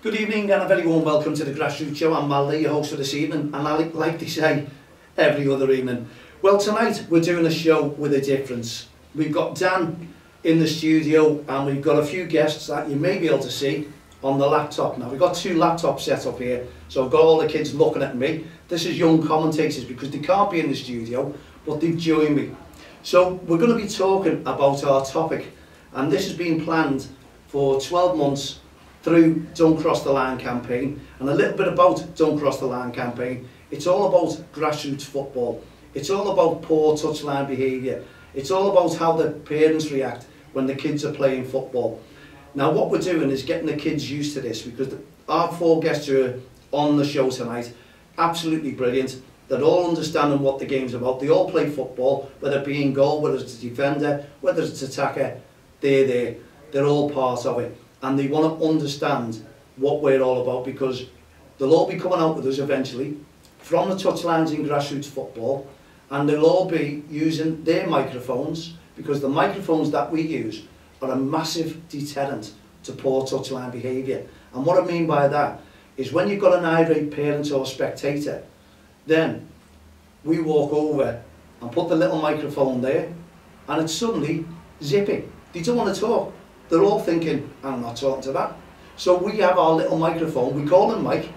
Good evening and a very warm welcome to the Grassroots Show. I'm Mal Lee, your host for this evening, and I like to say every other evening. Well, tonight we're doing a show with a difference. We've got Dan in the studio and we've got a few guests that you may be able to see on the laptop. Now, we've got two laptops set up here, so I've got all the kids looking at me. This is young commentators because they can't be in the studio, but they've joined me. So we're going to be talking about our topic, and this has been planned for 12 months through Don't Cross the Line campaign. And a little bit about Don't Cross the Line campaign: it's all about grassroots football, it's all about poor touchline behaviour, it's all about how the parents react when the kids are playing football. Now, what we're doing is getting the kids used to this, because our four guests who are on the show tonight, absolutely brilliant. They're all understanding what the game's about. They all play football, whether it be in goal, whether it's a defender, whether it's attacker. They're there, they're all part of it, and they want to understand what we're all about, because they'll all be coming out with us eventually from the touchlines in grassroots football, and they'll all be using their microphones, because the microphones that we use are a massive deterrent to poor touchline behaviour. And what I mean by that is, when you've got an irate parent or spectator, then we walk over and put the little microphone there, and it's suddenly zipping. They don't want to talk. They're all thinking, I'm not talking to that. So we have our little microphone, we call him Mike,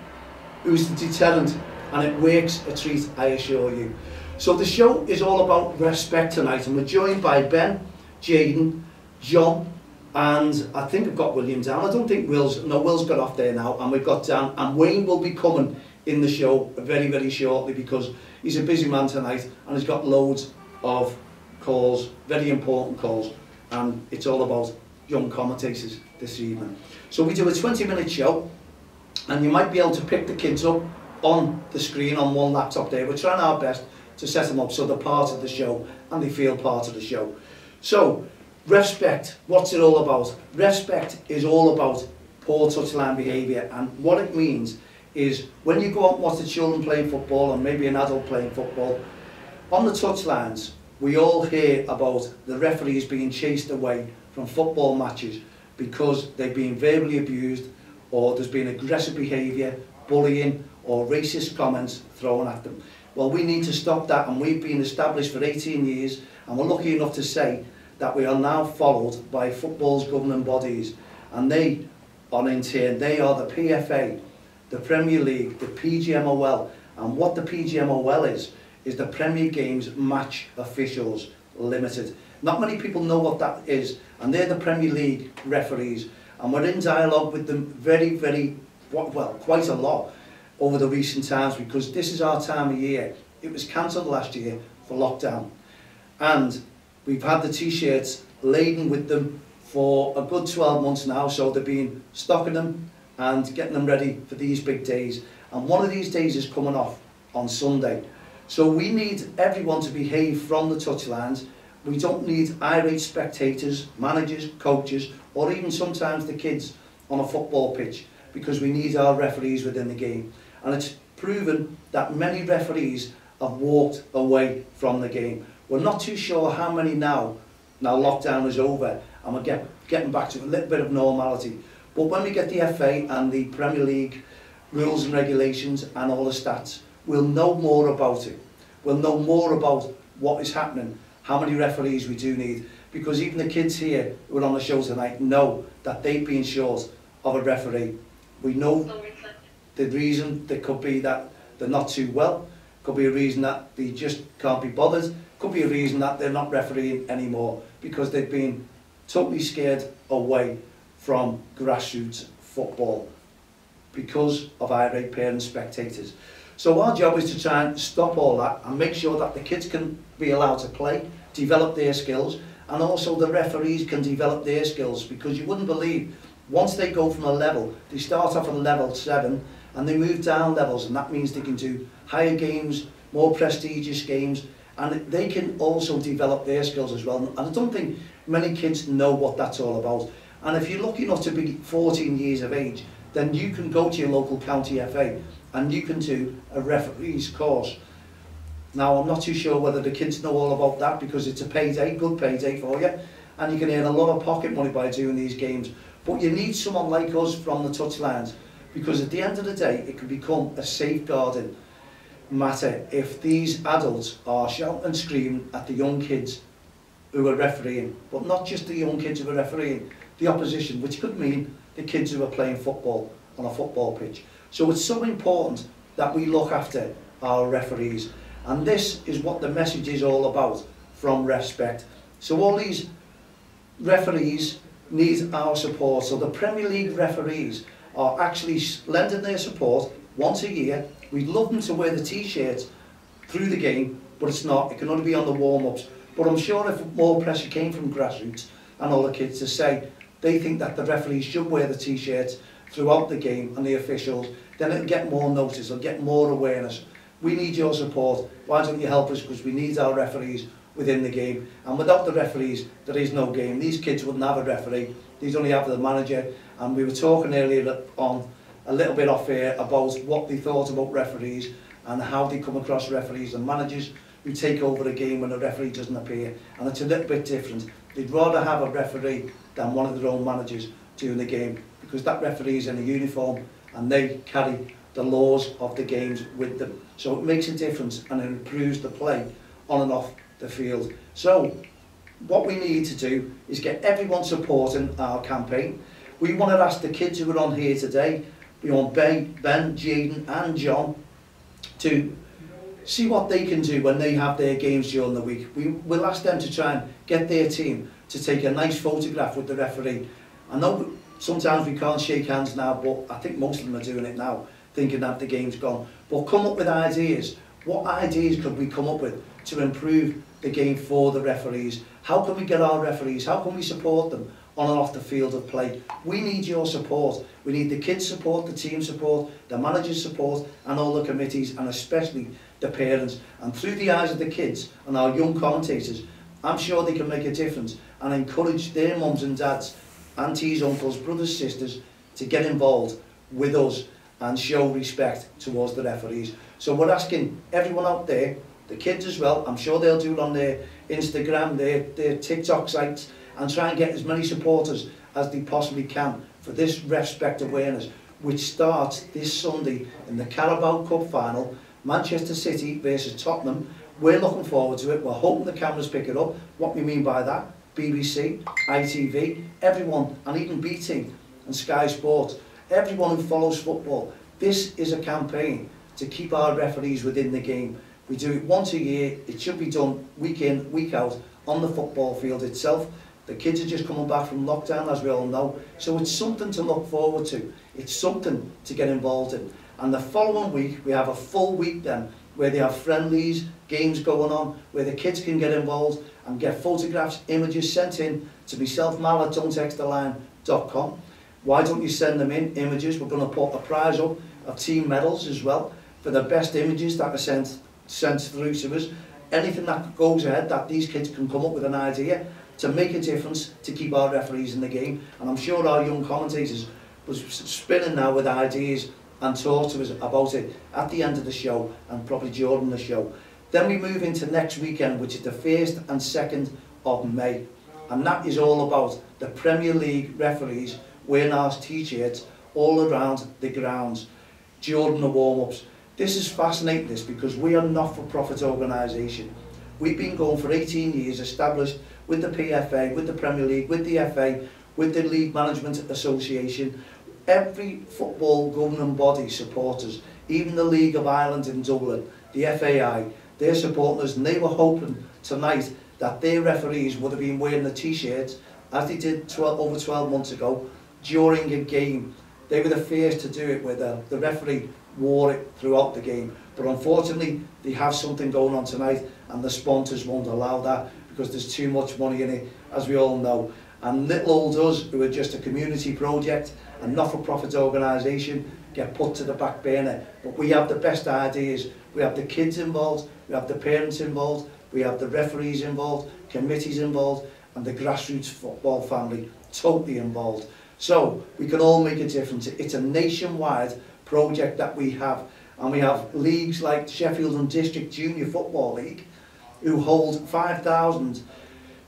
who's the deterrent, and it works a treat, I assure you. So the show is all about respect tonight, and we're joined by Ben, Jaden, John, and I think we've got William down. I don't think Will's got off there now, and we've got Dan, and Wayne will be coming in the show very, very shortly, because he's a busy man tonight and he's got loads of calls, very important calls, and it's all about young commentators this evening. So we do a 20-minute show, and you might be able to pick the kids up on the screen on one laptop there. We're trying our best to set them up so they're part of the show and they feel part of the show. So, respect, what's it all about? Respect is all about poor touchline behaviour, and what it means is, when you go out and watch the children playing football, and maybe an adult playing football, on the touchlines we all hear about the referees being chased away from football matches because they've been verbally abused, or there's been aggressive behaviour, bullying or racist comments thrown at them. Well, we need to stop that, and we've been established for 18 years, and we're lucky enough to say that we are now followed by football's governing bodies, and they are in turn, they are the PFA, the Premier League, the PGMOL, and what the PGMOL is the Premier Games Match Officials Limited. Not many people know what that is, and they're the Premier League referees, and we're in dialogue with them very, quite a lot over the recent times, because this is our time of year. It was cancelled last year for lockdown, and we've had the t-shirts laden with them for a good 12 months now, so they've been stocking them and getting them ready for these big days, and one of these days is coming off on Sunday. So we need everyone to behave from the touchlines. We don't need irate spectators, managers, coaches, or even sometimes the kids on a football pitch, because we need our referees within the game. And it's proven that many referees have walked away from the game. We're not too sure how many now lockdown is over and we're getting back to a little bit of normality. But when we get the FA and the Premier League rules and regulations and all the stats, we'll know more about it. We'll know more about what is happening, how many referees we do need, because even the kids here who are on the show tonight know that they've been short of a referee. We know the reason. There could be that they're not too well, could be a reason that they just can't be bothered, could be a reason that they're not refereeing anymore because they've been totally scared away from grassroots football because of irate parents, spectators. So our job is to try and stop all that and make sure that the kids can be allowed to play, develop their skills, and also the referees can develop their skills, because you wouldn't believe, once they go from a level, they start off at level 7 and they move down levels, and that means they can do higher games, more prestigious games, and they can also develop their skills as well. And I don't think many kids know what that's all about. And if you're lucky enough to be 14 years of age, then you can go to your local county FA and you can do a referee's course. Now, I'm not too sure whether the kids know all about that, because it's a payday, good payday for you, and you can earn a lot of pocket money by doing these games. But you need someone like us from the touchlines because at the end of the day it can become a safeguarding matter if these adults are shouting and screaming at the young kids who are refereeing, but not just the young kids who are refereeing, the opposition, which could mean the kids who are playing football on a football pitch. So it's so important that we look after our referees, and this is what the message is all about, from respect. So all these referees need our support. So the Premier League referees are actually lending their support once a year. We'd love them to wear the t-shirts through the game, but it's not. It can only be on the warm-ups. But I'm sure if more pressure came from grassroots and all the kids to say they think that the referees should wear the t-shirts throughout the game and the officials, then it'll get more notice, it'll get more awareness. We need your support. Why don't you help us? Because we need our referees within the game. And without the referees, there is no game. These kids wouldn't have a referee. These only have the manager. And we were talking earlier on, a little bit off here, about what they thought about referees and how they come across referees and managers who take over a game when a referee doesn't appear. And it's a little bit different. They'd rather have a referee than one of their own managers during the game, because that referee is in a uniform and they carry the laws of the games with them. So it makes a difference and it improves the play on and off the field. So what we need to do is get everyone supporting our campaign. We want to ask the kids who are on here today, we want Ben, Jaden and John, to see what they can do when they have their games during the week. We'll ask them to try and get their team to take a nice photograph with the referee. I know sometimes we can't shake hands now, but I think most of them are doing it now, thinking that the game's gone. But come up with ideas. What ideas could we come up with to improve the game for the referees? How can we get our referees? How can we support them on and off the field of play? We need your support. We need the kids' support, the team support, the manager's support, and all the committees, and especially the parents. And through the eyes of the kids and our young commentators, I'm sure they can make a difference and encourage their mums and dads, aunties, uncles, brothers, sisters to get involved with us and show respect towards the referees. So we're asking everyone out there, the kids as well, I'm sure they'll do it on their Instagram, their TikTok sites, and try and get as many supporters as they possibly can for this respect awareness, which starts this Sunday in the Carabao Cup final, Manchester City versus Tottenham. We're looking forward to it. We're hoping the cameras pick it up. What we mean by that, BBC, ITV, everyone, and even BT and Sky Sports, everyone who follows football. This is a campaign to keep our referees within the game. We do it once a year. It should be done week in, week out on the football field itself. The kids are just coming back from lockdown, as we all know, so it's something to look forward to. It's something to get involved in. And the following week, we have a full week then, where they have friendlies, games going on, where the kids can get involved and get photographs, images sent in to myself, mal@don'ttexttheline.com. Why don't you send them in, images? We're going to put a prize up of team medals as well for the best images that are sent through to us. Anything that goes ahead, that these kids can come up with an idea to make a difference to keep our referees in the game. And I'm sure our young commentators was spinning now with ideas and talk to us about it at the end of the show and probably during the show. Then we move into next weekend, which is the 1st and 2nd of May. And that is all about the Premier League referees wearing our t-shirts all around the grounds during the warm-ups. This is fascinating, this, because we are a not-for-profit organisation. We've been going for 18 years, established with the PFA, with the Premier League, with the FA, with the League Management Association. Every football governing body supports us, even the League of Ireland in Dublin, the FAI, they're supporting us, and they were hoping tonight that their referees would have been wearing the t-shirts, as they did over 12 months ago, during a game. They were the first to do it, where the referee wore it throughout the game. But unfortunately, they have something going on tonight, and the sponsors won't allow that, because there's too much money in it, as we all know. And little old us, who are just a community project, a not-for-profit organisation, get put to the back burner. But we have the best ideas. We have the kids involved, we have the parents involved, we have the referees involved, committees involved, and the grassroots football family totally involved. So we can all make a difference. It's a nationwide project that we have. And we have leagues like Sheffield and District Junior Football League, who hold 5,000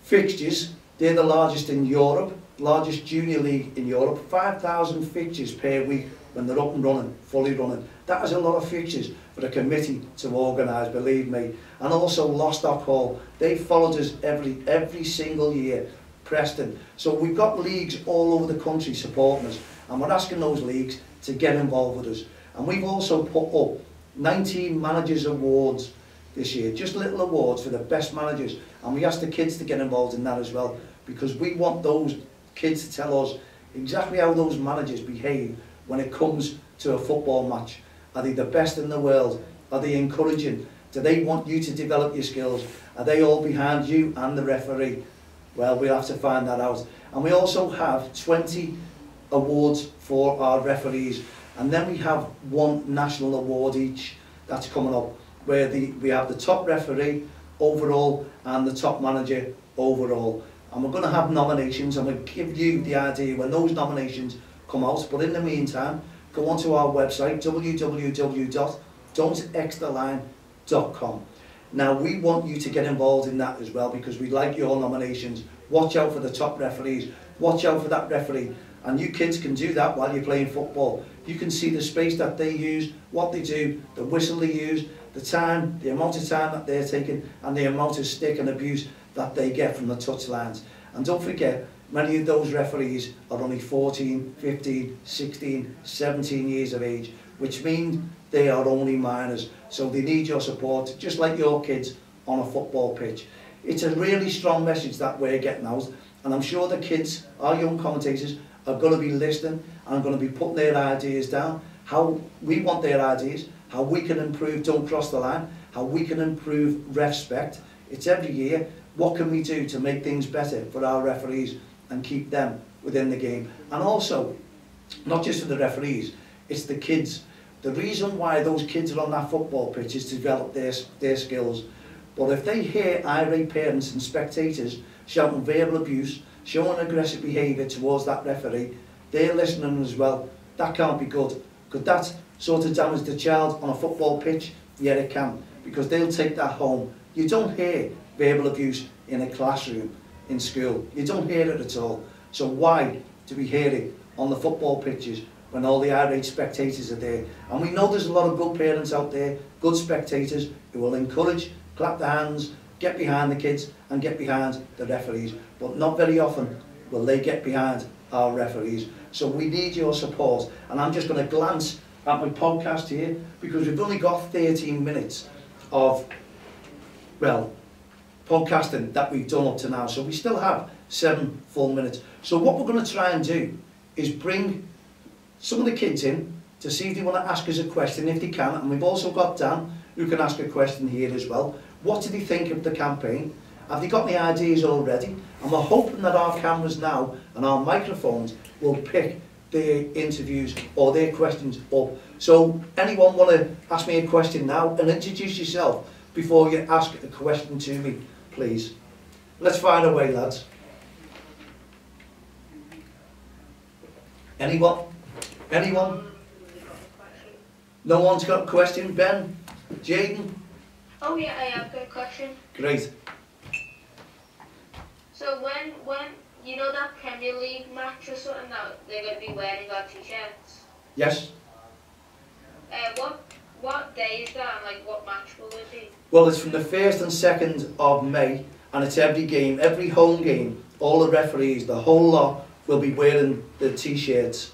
fixtures. They're the largest in Europe. largest junior league in Europe, 5,000 fixtures per week when they're up and running, fully running. That is a lot of fixtures for a committee to organise, believe me. And also Lostock Hall, they followed us every single year, Preston. So we've got leagues all over the country supporting us, and we're asking those leagues to get involved with us. And we've also put up 19 Managers Awards this year, just little awards for the best managers, and we asked the kids to get involved in that as well, because we want those kids to tell us exactly how those managers behave when it comes to a football match. Are they the best in the world? Are they encouraging? Do they want you to develop your skills? Are they all behind you and the referee? Well, we'll have to find that out. And we also have 20 awards for our referees, and then we have one national award each that's coming up, where we have the top referee overall and the top manager overall. And we're going to have nominations, and we'll give you the idea when those nominations come out. But in the meantime, go onto our website, www.don'textheline.com. Now, we want you to get involved in that as well, because we like your nominations. Watch out for the top referees. Watch out for that referee. And you kids can do that while you're playing football. You can see the space that they use, what they do, the whistle they use, the time, the amount of time that they're taking, and the amount of stick and abuse that they get from the touchlines. And don't forget, many of those referees are only 14, 15, 16, 17 years of age, which means they are only minors. So they need your support, just like your kids on a football pitch. It's a really strong message that we're getting out, and I'm sure the kids, our young commentators, are going to be listening and going to be putting their ideas down, how we want their ideas, how we can improve Don't Cross the Line, how we can improve respect. It's every year, what can we do to make things better for our referees and keep them within the game. And also, not just for the referees, it's the kids. The reason why those kids are on that football pitch is to develop their skills. But if they hear irate parents and spectators shouting verbal abuse, showing aggressive behaviour towards that referee, they're listening as well. That can't be good. Could that sort of damage the child on a football pitch? Yeah, it can, because they'll take that home. You don't hear verbal abuse in a classroom in school. You don't hear it at all. So why do we hear it on the football pitches when all the irate spectators are there? And we know there's a lot of good parents out there, good spectators, who will encourage, clap their hands, get behind the kids and get behind the referees. But not very often will they get behind our referees. So we need your support. And I'm just going to glance at my podcast here, because we've only got 13 minutes of, well, podcasting that we've done up to now. So we still have 7 full minutes. So what we're going to try and do is bring some of the kids in to see if they want to ask us a question, if they can. And we've also got Dan, who can ask a question here as well. What did he think of the campaign? Have they got any ideas already? And we're hoping that our cameras now and our microphones will pick their interviews or their questions up. So anyone want to ask me a question now, and introduce yourself before you ask a question to me, please. Let's fire away, lads. Anyone? Anyone? No one's got a question? Ben? Jaden? Oh yeah, I have got a question. Great. So when you know that Premier League match or something that they're going to be wearing our t-shirts? Yes? What day is that, and like what match will it be? Well, it's from the 1st and 2nd of May, and it's every game, every home game. All the referees, the whole lot, will be wearing the t-shirts,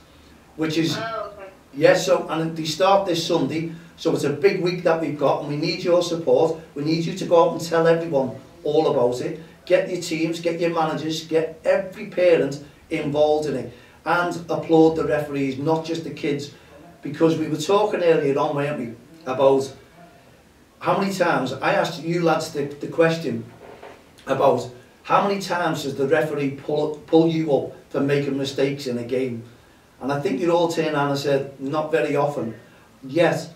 which is... Oh, okay. Yes, so, and they start this Sunday, so it's a big week that we've got, and we need your support. We need you to go out and tell everyone all about it. Get your teams, get your managers, get every parent involved in it, and applaud the referees, not just the kids, because we were talking earlier on, weren't we, about how many times, I asked you lads the question about how many times does the referee pull you up for making mistakes in a game? And I think you all turned around and said, not very often. Yet,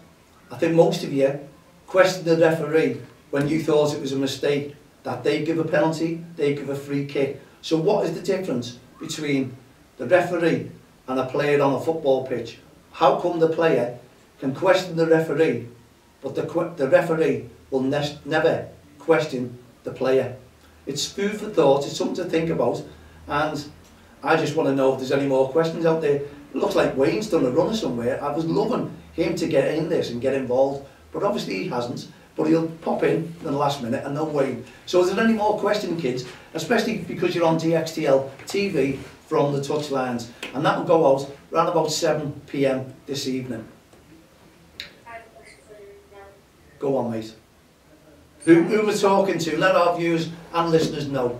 I think most of you questioned the referee when you thought it was a mistake, that they give a penalty, they give a free kick. So what is the difference between the referee and a player on a football pitch? How come the player can question the referee, but the referee will never question the player? It's food for thought, it's something to think about, and I just want to know if there's any more questions out there. It looks like Wayne's done a runner somewhere. I was loving him to get in this and get involved, but obviously he hasn't. But he'll pop in the last minute and no Wayne. So is there any more questions, kids? Especially because you're on DXTL TV from the Touchlines. And that will go out around about 7 PM this evening. Go on, mate. Who we're talking to, let our viewers and listeners know.